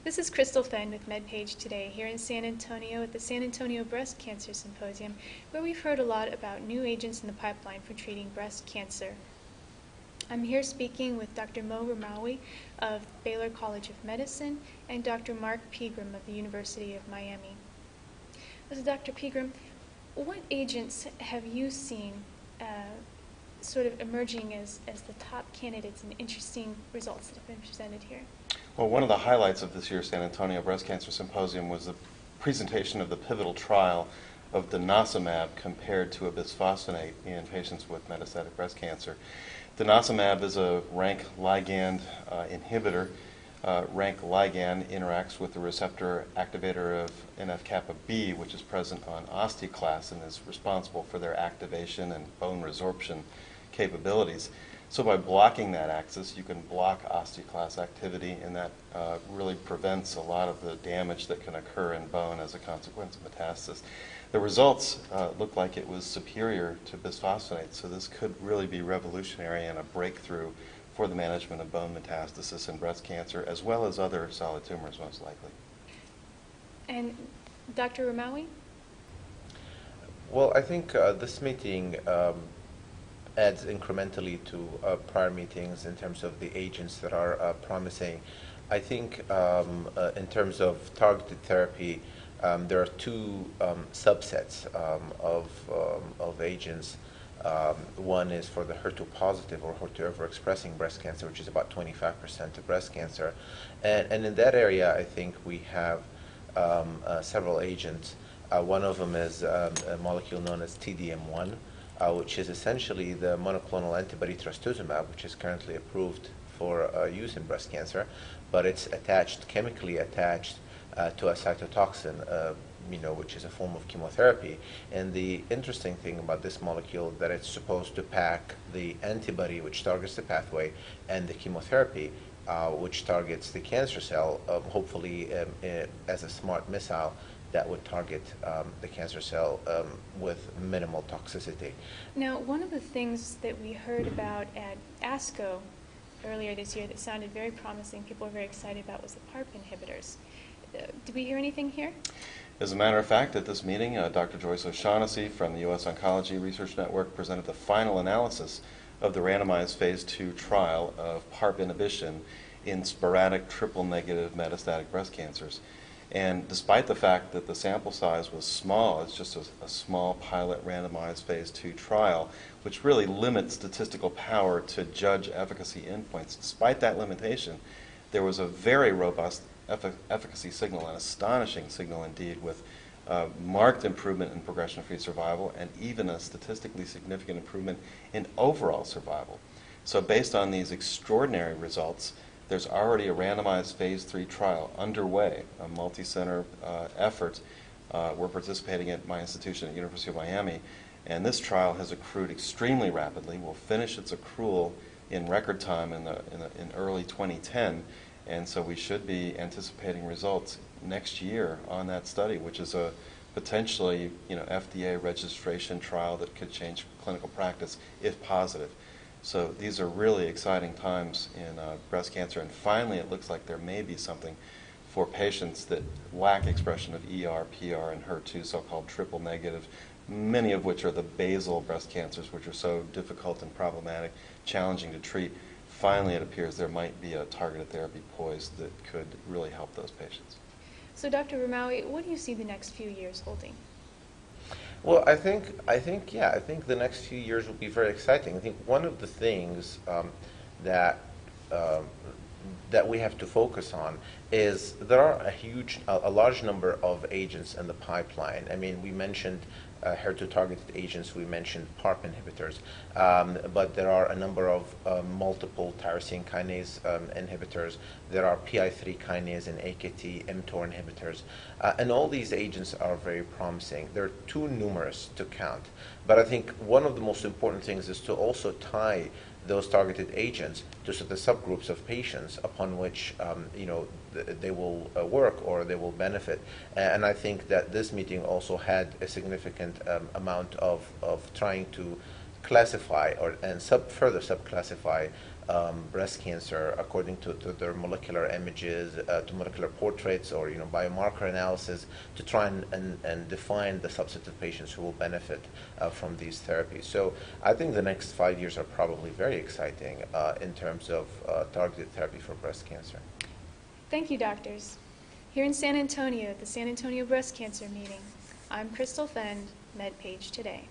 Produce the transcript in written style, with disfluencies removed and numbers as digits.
This is Crystal Phend with MedPage Today here in San Antonio at the San Antonio Breast Cancer Symposium, where we've heard a lot about new agents in the pipeline for treating breast cancer. I'm here speaking with Dr. Mo Rimawi of Baylor College of Medicine and Dr. Mark Pegram of the University of Miami. So Dr. Pegram, what agents have you seen sort of emerging as the top candidates and interesting results that have been presented here? Well, one of the highlights of this year's San Antonio Breast Cancer Symposium was the presentation of the pivotal trial of denosumab compared to a bisphosphonate in patients with metastatic breast cancer. Denosumab is a rank ligand inhibitor. Rank ligand interacts with the receptor activator of NF-kappa B, which is present on osteoclasts and is responsible for their activation and bone resorption capabilities. So by blocking that axis, you can block osteoclast activity, and that really prevents a lot of the damage that can occur in bone as a consequence of metastasis. The results look like it was superior to bisphosphonates, so this could really be revolutionary and a breakthrough for the management of bone metastasis in breast cancer, as well as other solid tumors, most likely. And Dr. Rimawi? Well, I think this meeting adds incrementally to prior meetings in terms of the agents that are promising. I think in terms of targeted therapy, there are two subsets of agents. One is for the HER2 positive or HER2 overexpressing breast cancer, which is about 25% of breast cancer. And in that area, I think we have several agents. One of them is a molecule known as TDM1, which is essentially the monoclonal antibody trastuzumab, which is currently approved for use in breast cancer, but it's chemically attached to a cytotoxin, which is a form of chemotherapy. And the interesting thing about this molecule is that it's supposed to pack the antibody, which targets the pathway, and the chemotherapy, which targets the cancer cell, hopefully as a smart missile that would target the cancer cell with minimal toxicity. Now, one of the things that we heard about at ASCO earlier this year that sounded very promising, people were very excited about, was the PARP inhibitors. Did we hear anything here? As a matter of fact, at this meeting, Dr. Joyce O'Shaughnessy from the U.S. Oncology Research Network presented the final analysis of the randomized phase 2 trial of PARP inhibition in sporadic triple-negative metastatic breast cancers. And despite the fact that the sample size was small, it's just a small pilot randomized phase 2 trial, which really limits statistical power to judge efficacy endpoints. Despite that limitation, there was a very robust efficacy signal, an astonishing signal indeed, with marked improvement in progression-free survival and even a statistically significant improvement in overall survival. So based on these extraordinary results, there's already a randomized phase 3 trial underway, a multi-center effort. We're participating at my institution at University of Miami, and this trial has accrued extremely rapidly. We'll finish its accrual in record time in early 2010, and so we should be anticipating results next year on that study, which is a potentially FDA registration trial that could change clinical practice if positive. So these are really exciting times in breast cancer, and finally it looks like there may be something for patients that lack expression of ER, PR, and HER2, so-called triple negative, many of which are the basal breast cancers, which are so difficult and problematic, challenging to treat. Finally, it appears there might be a targeted therapy poised that could really help those patients. So Dr. Rimawi, what do you see the next few years holding? Well, I think the next few years will be very exciting. I think one of the things that we have to focus on is there are a large number of agents in the pipeline. I mean, we mentioned HER2-targeted agents, we mentioned PARP inhibitors, but there are a number of multiple tyrosine kinase inhibitors. There are PI3 kinase and AKT mTOR inhibitors, and all these agents are very promising. They're too numerous to count, but I think one of the most important things is to also tie those targeted agents to the subgroups of patients upon which they will work or they will benefit. And I think that this meeting also had a significant amount of trying to classify and further subclassify breast cancer according to their molecular images, to molecular portraits, or biomarker analysis, to try and define the subset of patients who will benefit from these therapies. So I think the next 5 years are probably very exciting in terms of targeted therapy for breast cancer. Thank you, doctors. Here in San Antonio at the San Antonio Breast Cancer Meeting, I'm Crystal Phend, MedPage Today.